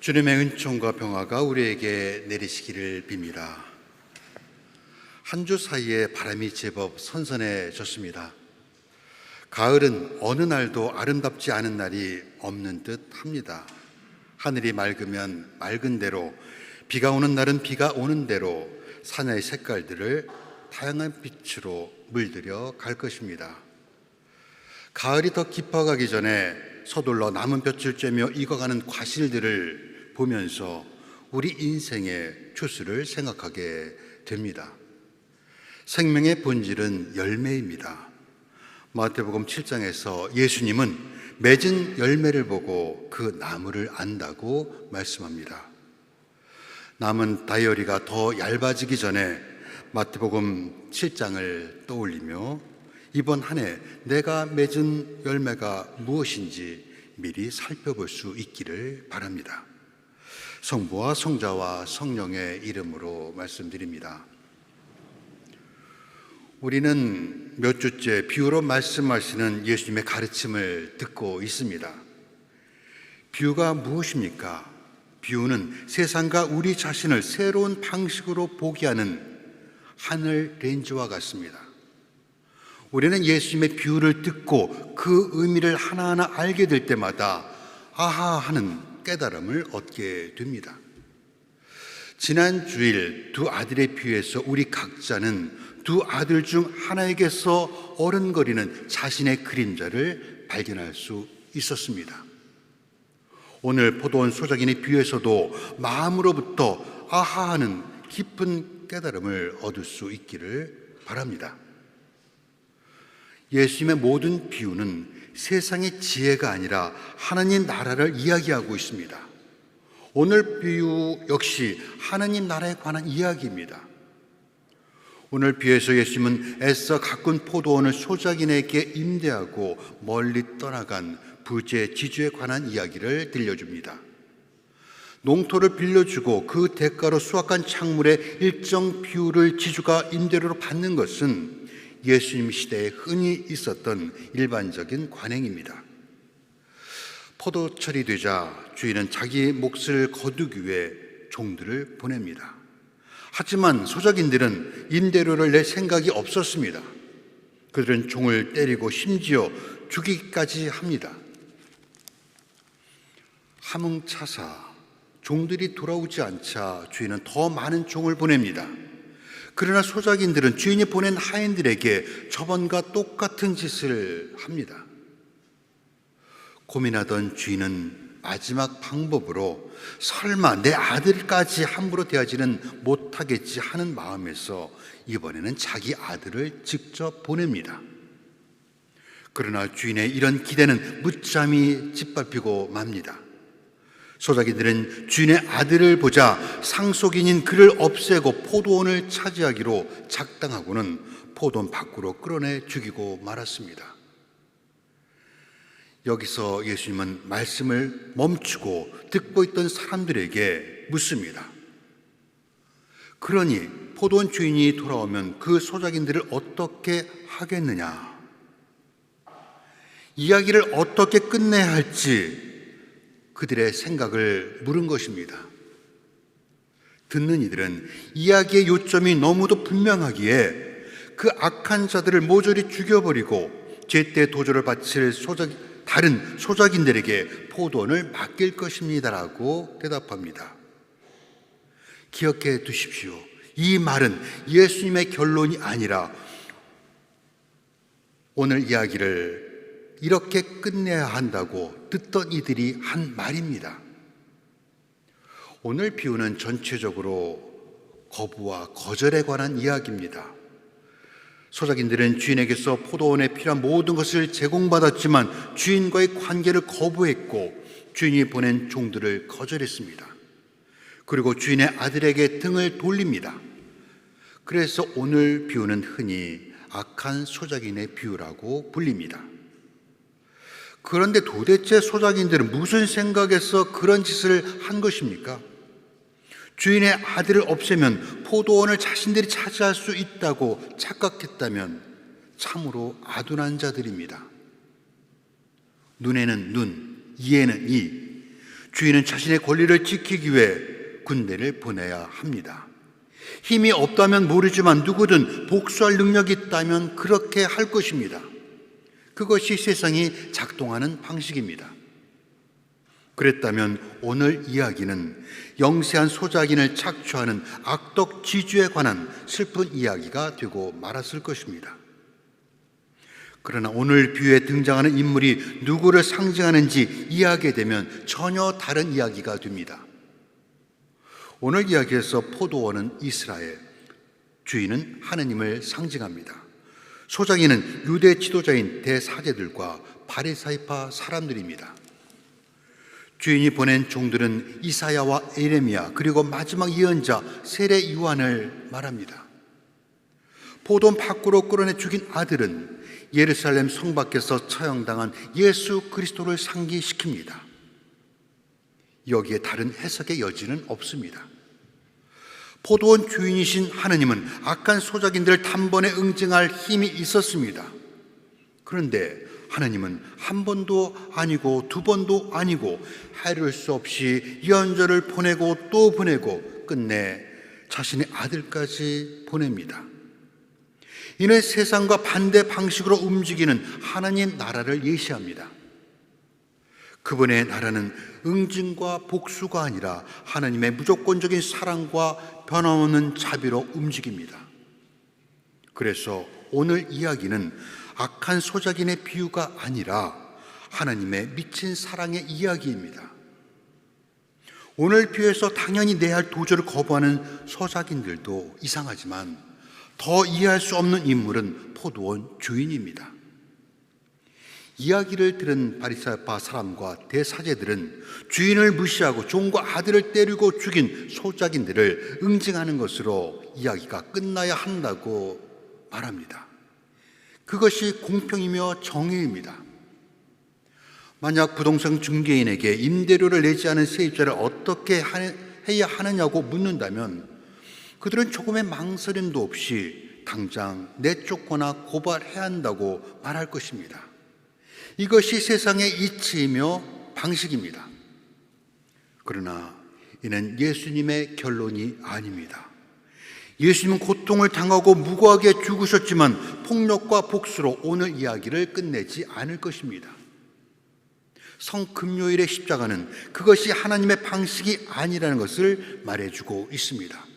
주님의 은총과 평화가 우리에게 내리시기를 빕니다. 한 주 사이에 바람이 제법 선선해졌습니다. 가을은 어느 날도 아름답지 않은 날이 없는 듯 합니다. 하늘이 맑으면 맑은 대로, 비가 오는 날은 비가 오는 대로 사냐의 색깔들을 다양한 빛으로 물들여 갈 것입니다. 가을이 더 깊어가기 전에 서둘러 남은 볕을 쬐며 익어가는 과실들을 보면서 우리 인생의 추수를 생각하게 됩니다. 생명의 본질은 열매입니다. 마태복음 7장에서 예수님은 맺은 열매를 보고 그 나무를 안다고 말씀합니다. 남은 다이어리가 더 얇아지기 전에 마태복음 7장을 떠올리며 이번 한 해 내가 맺은 열매가 무엇인지 미리 살펴볼 수 있기를 바랍니다. 성부와 성자와 성령의 이름으로 말씀드립니다. 우리는 몇 주째 비유로 말씀하시는 예수님의 가르침을 듣고 있습니다. 비유가 무엇입니까? 비유는 세상과 우리 자신을 새로운 방식으로 보게 하는 하늘 렌즈와 같습니다. 우리는 예수님의 비유를 듣고 그 의미를 하나하나 알게 될 때마다 아하 하는 깨달음을 얻게 됩니다. 지난 주일 두 아들의 비유에서 우리 각자는 두 아들 중 하나에게서 어른거리는 자신의 그림자를 발견할 수 있었습니다. 오늘 포도원 소작인의 비유에서도 마음으로부터 아하 하는 깊은 깨달음을 얻을 수 있기를 바랍니다. 예수님의 모든 비유는 세상의 지혜가 아니라 하나님 나라를 이야기하고 있습니다. 오늘 비유 역시 하나님 나라에 관한 이야기입니다. 오늘 비유에서 예수님은 애써 가꾼 포도원을 소작인에게 임대하고 멀리 떠나간 부재 지주에 관한 이야기를 들려줍니다. 농토를 빌려주고 그 대가로 수확한 작물의 일정 비율을 지주가 임대료로 받는 것은 예수님 시대에 흔히 있었던 일반적인 관행입니다. 포도철이 되자 주인은 자기 몫을 거두기 위해 종들을 보냅니다. 하지만 소작인들은 임대료를 낼 생각이 없었습니다. 그들은 종을 때리고 심지어 죽이기까지 합니다. 함흥차사 종들이 돌아오지 않자 주인은 더 많은 종을 보냅니다. 그러나 소작인들은 주인이 보낸 하인들에게 저번과 똑같은 짓을 합니다. 고민하던 주인은 마지막 방법으로 설마 내 아들까지 함부로 대하지는 못하겠지 하는 마음에서 이번에는 자기 아들을 직접 보냅니다. 그러나 주인의 이런 기대는 무참히 짓밟히고 맙니다. 소작이들은 주인의 아들을 보자 상속인인 그를 없애고 포도원을 차지하기로 작당하고는 포도원 밖으로 끌어내 죽이고 말았습니다. 여기서 예수님은 말씀을 멈추고 듣고 있던 사람들에게 묻습니다. 그러니 포도원 주인이 돌아오면 그 소작인들을 어떻게 하겠느냐? 이야기를 어떻게 끝내야 할지 그들의 생각을 물은 것입니다. 듣는 이들은 이야기의 요점이 너무도 분명하기에 그 악한 자들을 모조리 죽여버리고 제때 도주를 바칠 다른 소작인들에게 포도원을 맡길 것입니다라고 대답합니다. 기억해 두십시오. 이 말은 예수님의 결론이 아니라 오늘 이야기를 이렇게 끝내야 한다고 듣던 이들이 한 말입니다. 오늘 비유는 전체적으로 거부와 거절에 관한 이야기입니다. 소작인들은 주인에게서 포도원에 필요한 모든 것을 제공받았지만 주인과의 관계를 거부했고 주인이 보낸 종들을 거절했습니다. 그리고 주인의 아들에게 등을 돌립니다. 그래서 오늘 비유는 흔히 악한 소작인의 비유라고 불립니다. 그런데 도대체 소작인들은 무슨 생각에서 그런 짓을 한 것입니까? 주인의 아들을 없애면 포도원을 자신들이 차지할 수 있다고 착각했다면 참으로 아둔한 자들입니다. 눈에는 눈, 이에는 이. 주인은 자신의 권리를 지키기 위해 군대를 보내야 합니다. 힘이 없다면 모르지만 누구든 복수할 능력이 있다면 그렇게 할 것입니다. 그것이 세상이 작동하는 방식입니다. 그랬다면 오늘 이야기는 영세한 소작인을 착취하는 악덕 지주에 관한 슬픈 이야기가 되고 말았을 것입니다. 그러나 오늘 비유에 등장하는 인물이 누구를 상징하는지 이해하게 되면 전혀 다른 이야기가 됩니다. 오늘 이야기에서 포도원은 이스라엘, 주인은 하느님을 상징합니다. 소작인은 유대 지도자인 대사제들과 바리사이파 사람들입니다. 주인이 보낸 종들은 이사야와 에레미야 그리고 마지막 예언자 세례 요한을 말합니다. 포도원 밖으로 끌어내 죽인 아들은 예루살렘 성 밖에서 처형당한 예수 그리스도를 상기시킵니다. 여기에 다른 해석의 여지는 없습니다. 포도원 주인이신 하느님은 악한 소작인들을 단번에 응징할 힘이 있었습니다. 그런데 하느님은 한 번도 아니고 두 번도 아니고 해를 수 없이 예언자를 보내고 또 보내고 끝내 자신의 아들까지 보냅니다. 이는 세상과 반대 방식으로 움직이는 하나님 나라를 예시합니다. 그분의 나라는 응징과 복수가 아니라 하나님의 무조건적인 사랑과 변함없는 자비로 움직입니다. 그래서 오늘 이야기는 악한 소작인의 비유가 아니라 하나님의 미친 사랑의 이야기입니다. 오늘 비유에서 당연히 내야 할 도저를 거부하는 소작인들도 이상하지만 더 이해할 수 없는 인물은 포도원 주인입니다. 이야기를 들은 바리사이파 사람과 대사제들은 주인을 무시하고 종과 아들을 때리고 죽인 소작인들을 응징하는 것으로 이야기가 끝나야 한다고 말합니다. 그것이 공평이며 정의입니다. 만약 부동산 중개인에게 임대료를 내지 않은 세입자를 어떻게 해야 하느냐고 묻는다면 그들은 조금의 망설임도 없이 당장 내쫓거나 고발해야 한다고 말할 것입니다. 이것이 세상의 이치이며 방식입니다. 그러나 이는 예수님의 결론이 아닙니다. 예수님은 고통을 당하고 무고하게 죽으셨지만 폭력과 복수로 오늘 이야기를 끝내지 않을 것입니다. 성금요일의 십자가는 그것이 하나님의 방식이 아니라는 것을 말해주고 있습니다.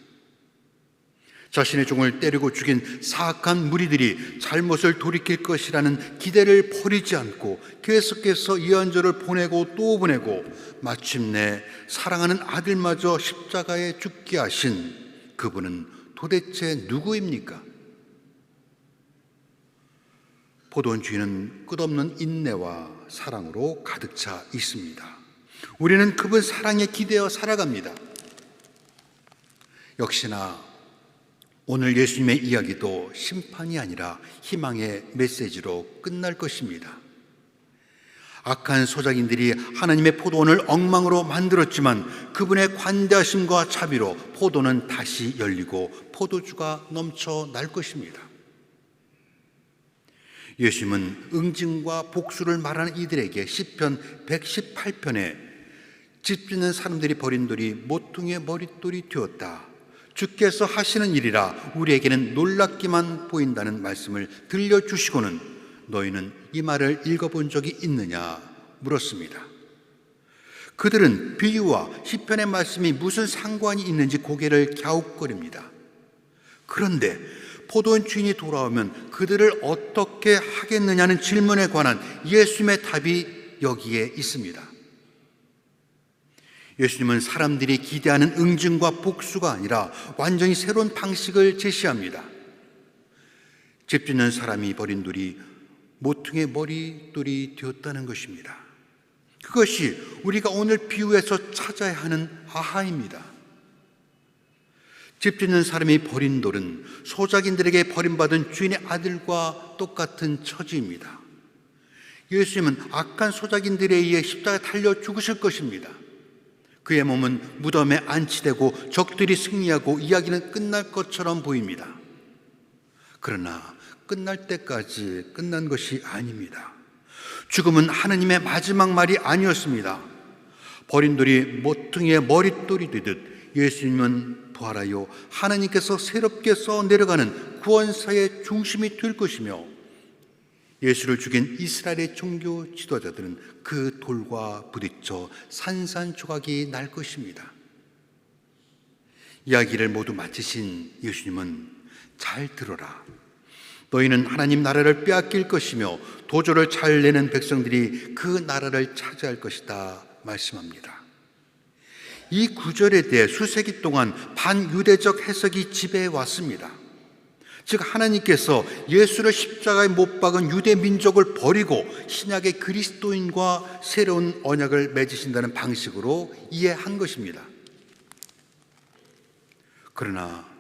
자신의 종을 때리고 죽인 사악한 무리들이 잘못을 돌이킬 것이라는 기대를 버리지 않고 계속해서 예언자를 보내고 또 보내고 마침내 사랑하는 아들마저 십자가에 죽게 하신 그분은 도대체 누구입니까? 포도원 주인은 끝없는 인내와 사랑으로 가득 차 있습니다. 우리는 그분 사랑에 기대어 살아갑니다. 역시나 오늘 예수님의 이야기도 심판이 아니라 희망의 메시지로 끝날 것입니다. 악한 소작인들이 하나님의 포도원을 엉망으로 만들었지만 그분의 관대하심과 자비로 포도는 다시 열리고 포도주가 넘쳐날 것입니다. 예수님은 응징과 복수를 말하는 이들에게 시편 118편에 집 짓는 사람들이 버린 돌이 모퉁이의 머릿돌이 되었다. 주께서 하시는 일이라 우리에게는 놀랍기만 보인다는 말씀을 들려주시고는 너희는 이 말을 읽어본 적이 있느냐 물었습니다. 그들은 비유와 시편의 말씀이 무슨 상관이 있는지 고개를 갸웃거립니다. 그런데 포도원 주인이 돌아오면 그들을 어떻게 하겠느냐는 질문에 관한 예수님의 답이 여기에 있습니다. 예수님은 사람들이 기대하는 응징과 복수가 아니라 완전히 새로운 방식을 제시합니다. 집 짓는 사람이 버린 돌이 모퉁이의 머릿돌이 되었다는 것입니다. 그것이 우리가 오늘 비유에서 찾아야 하는 아하입니다. 집 짓는 사람이 버린 돌은 소작인들에게 버림받은 주인의 아들과 똑같은 처지입니다. 예수님은 악한 소작인들에 의해 십자가에 달려 죽으실 것입니다. 그의 몸은 무덤에 안치되고 적들이 승리하고 이야기는 끝날 것처럼 보입니다. 그러나 끝날 때까지 끝난 것이 아닙니다. 죽음은 하느님의 마지막 말이 아니었습니다. 버린 돌이 모퉁이의 머릿돌이 되듯 예수님은 부활하여 하나님께서 새롭게 써 내려가는 구원사의 중심이 될 것이며, 예수를 죽인 이스라엘의 종교 지도자들은 그 돌과 부딪혀 산산조각이 날 것입니다. 이야기를 모두 마치신 예수님은 잘 들어라. 너희는 하나님 나라를 빼앗길 것이며 도저를 잘 내는 백성들이 그 나라를 차지할 것이다 말씀합니다. 이 구절에 대해 수세기 동안 반유대적 해석이 지배해 왔습니다. 즉 하나님께서 예수를 십자가에 못 박은 유대 민족을 버리고 신약의 그리스도인과 새로운 언약을 맺으신다는 방식으로 이해한 것입니다. 그러나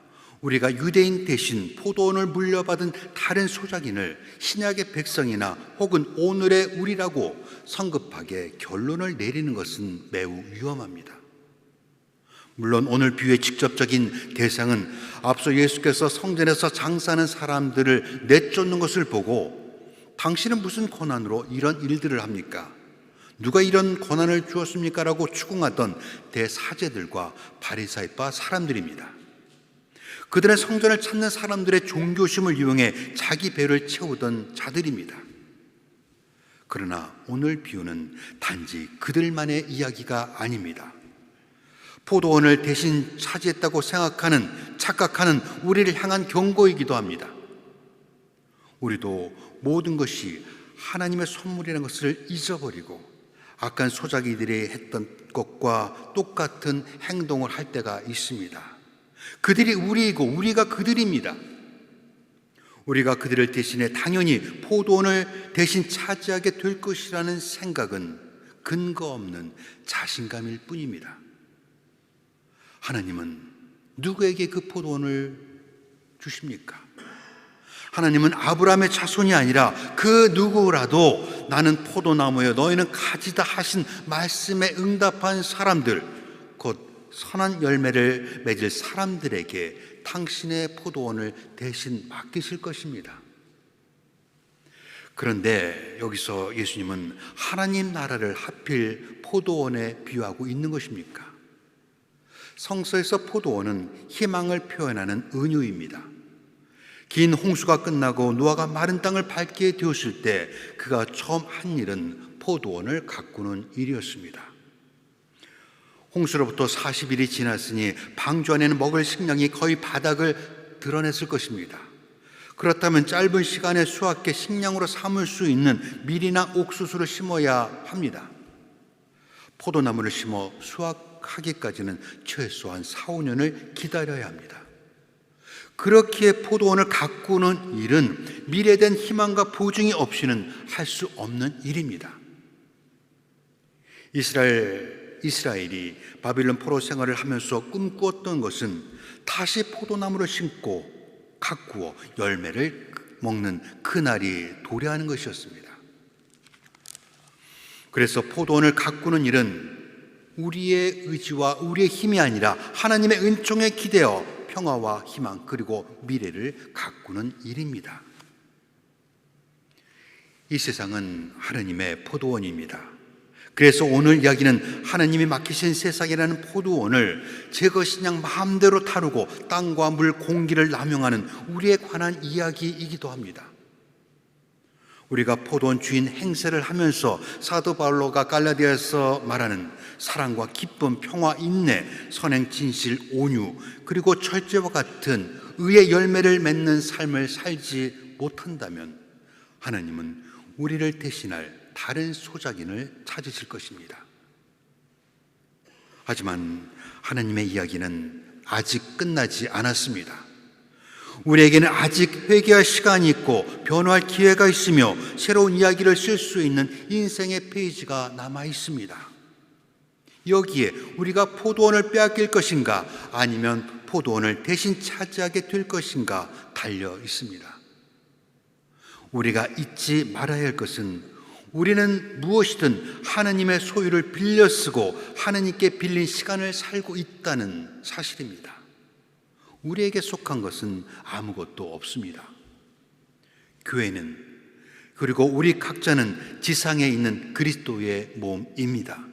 우리가 유대인 대신 포도원을 물려받은 다른 소작인을 신약의 백성이나 혹은 오늘의 우리라고 성급하게 결론을 내리는 것은 매우 위험합니다. 물론 오늘 비유의 직접적인 대상은 앞서 예수께서 성전에서 장사하는 사람들을 내쫓는 것을 보고 당신은 무슨 권한으로 이런 일들을 합니까? 누가 이런 권한을 주었습니까? 라고 추궁하던 대사제들과 바리사이파 사람들입니다. 그들은 성전을 찾는 사람들의 종교심을 이용해 자기 배를 채우던 자들입니다. 그러나 오늘 비유는 단지 그들만의 이야기가 아닙니다. 포도원을 대신 차지했다고 착각하는 우리를 향한 경고이기도 합니다. 우리도 모든 것이 하나님의 선물이라는 것을 잊어버리고 악한 소작이들이 했던 것과 똑같은 행동을 할 때가 있습니다. 그들이 우리이고 우리가 그들입니다. 우리가 그들을 대신해 당연히 포도원을 대신 차지하게 될 것이라는 생각은 근거 없는 자신감일 뿐입니다. 하나님은 누구에게 그 포도원을 주십니까? 하나님은 아브라함의 자손이 아니라 그 누구라도 나는 포도나무여 너희는 가지다 하신 말씀에 응답한 사람들, 곧 선한 열매를 맺을 사람들에게 당신의 포도원을 대신 맡기실 것입니다. 그런데 여기서 예수님은 하나님 나라를 하필 포도원에 비유하고 있는 것입니까? 성서에서 포도원은 희망을 표현하는 은유입니다. 긴 홍수가 끝나고 노아가 마른 땅을 밟게 되었을 때 그가 처음 한 일은 포도원을 가꾸는 일이었습니다. 홍수로부터 40일이 지났으니 방주 안에는 먹을 식량이 거의 바닥을 드러냈을 것입니다. 그렇다면 짧은 시간에 수확해 식량으로 삼을 수 있는 밀이나 옥수수를 심어야 합니다. 포도나무를 심어 수확하기까지는 최소한 4, 5년을 기다려야 합니다. 그렇기에 포도원을 가꾸는 일은 미래된 희망과 보증이 없이는 할 수 없는 일입니다. 이스라엘이 바빌론 포로 생활을 하면서 꿈꾸었던 것은 다시 포도나무를 심고 가꾸어 열매를 먹는 그날이 도래하는 것이었습니다. 그래서 포도원을 가꾸는 일은 우리의 의지와 우리의 힘이 아니라 하나님의 은총에 기대어 평화와 희망 그리고 미래를 가꾸는 일입니다. 이 세상은 하나님의 포도원입니다. 그래서 오늘 이야기는 하나님이 맡기신 세상이라는 포도원을 제 것인 양 마음대로 다루고 땅과 물, 공기를 남용하는 우리에 관한 이야기이기도 합니다. 우리가 포도원 주인 행세를 하면서 사도 바울로가 갈라디아에서 말하는 사랑과 기쁨, 평화, 인내, 선행, 진실, 온유 그리고 절제와 같은 의의 열매를 맺는 삶을 살지 못한다면 하나님은 우리를 대신할 다른 소작인을 찾으실 것입니다. 하지만 하나님의 이야기는 아직 끝나지 않았습니다. 우리에게는 아직 회개할 시간이 있고 변화할 기회가 있으며 새로운 이야기를 쓸 수 있는 인생의 페이지가 남아 있습니다. 여기에 우리가 포도원을 빼앗길 것인가 아니면 포도원을 대신 차지하게 될 것인가 달려 있습니다. 우리가 잊지 말아야 할 것은 우리는 무엇이든 하나님의 소유를 빌려 쓰고 하나님께 빌린 시간을 살고 있다는 사실입니다. 우리에게 속한 것은 아무것도 없습니다. 교회는 그리고 우리 각자는 지상에 있는 그리스도의 몸입니다.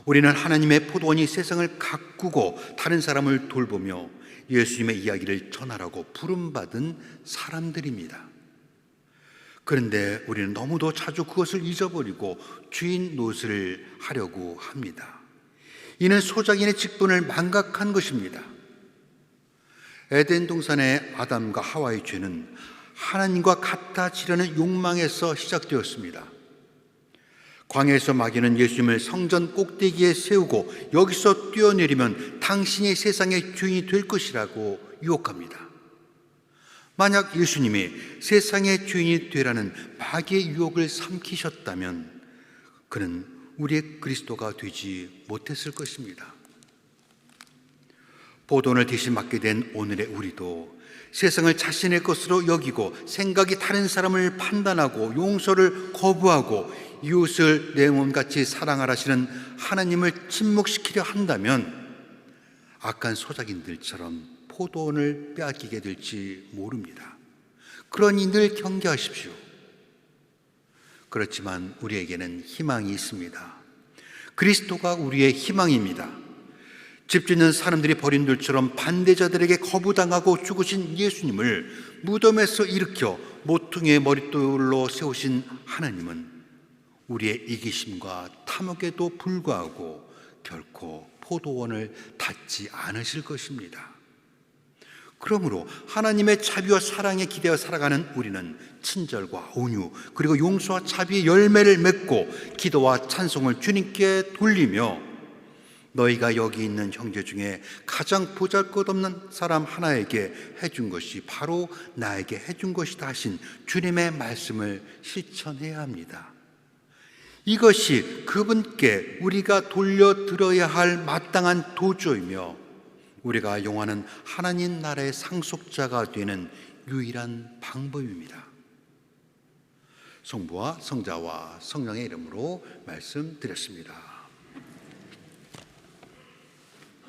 우리는 하나님의 포도원이 세상을 가꾸고 다른 사람을 돌보며 예수님의 이야기를 전하라고 부름받은 사람들입니다. 그런데 우리는 너무도 자주 그것을 잊어버리고 주인 노릇을 하려고 합니다. 이는 소작인의 직분을 망각한 것입니다. 에덴 동산의 아담과 하와의 죄는 하나님과 같아지려는 욕망에서 시작되었습니다. 광야에서 마귀는 예수님을 성전 꼭대기에 세우고 여기서 뛰어내리면 당신이 세상의 주인이 될 것이라고 유혹합니다. 만약 예수님이 세상의 주인이 되라는 마귀의 유혹을 삼키셨다면 그는 우리의 그리스도가 되지 못했을 것입니다. 포도원을 대신 맡게 된 오늘의 우리도 세상을 자신의 것으로 여기고 생각이 다른 사람을 판단하고 용서를 거부하고 이웃을 내 몸같이 사랑하라시는 하나님을 침묵시키려 한다면 악한 소작인들처럼 포도원을 빼앗기게 될지 모릅니다. 그러니 늘 경계하십시오. 그렇지만 우리에게는 희망이 있습니다. 그리스도가 우리의 희망입니다. 집 짓는 사람들이 버린들처럼 반대자들에게 거부당하고 죽으신 예수님을 무덤에서 일으켜 모퉁이의 머릿돌로 세우신 하나님은 우리의 이기심과 탐욕에도 불구하고 결코 포도원을 닫지 않으실 것입니다. 그러므로 하나님의 자비와 사랑에 기대어 살아가는 우리는 친절과 온유 그리고 용서와 자비의 열매를 맺고 기도와 찬송을 주님께 돌리며 너희가 여기 있는 형제 중에 가장 보잘것없는 사람 하나에게 해준 것이 바로 나에게 해준 것이다 하신 주님의 말씀을 실천해야 합니다. 이것이 그분께 우리가 돌려드려야 할 마땅한 도주이며 우리가 영원한 하나님 나라의 상속자가 되는 유일한 방법입니다. 성부와 성자와 성령의 이름으로 말씀드렸습니다.